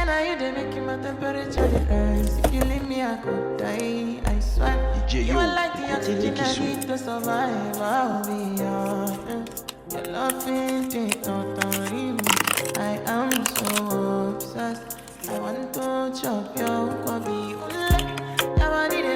Can I you they making my temperature rise? If you leave me, I could die. I swear. You are like the oxygen I need to survive. I'll be honest. Your love is totally. I am so obsessed. I want to chop your kwabi. Your body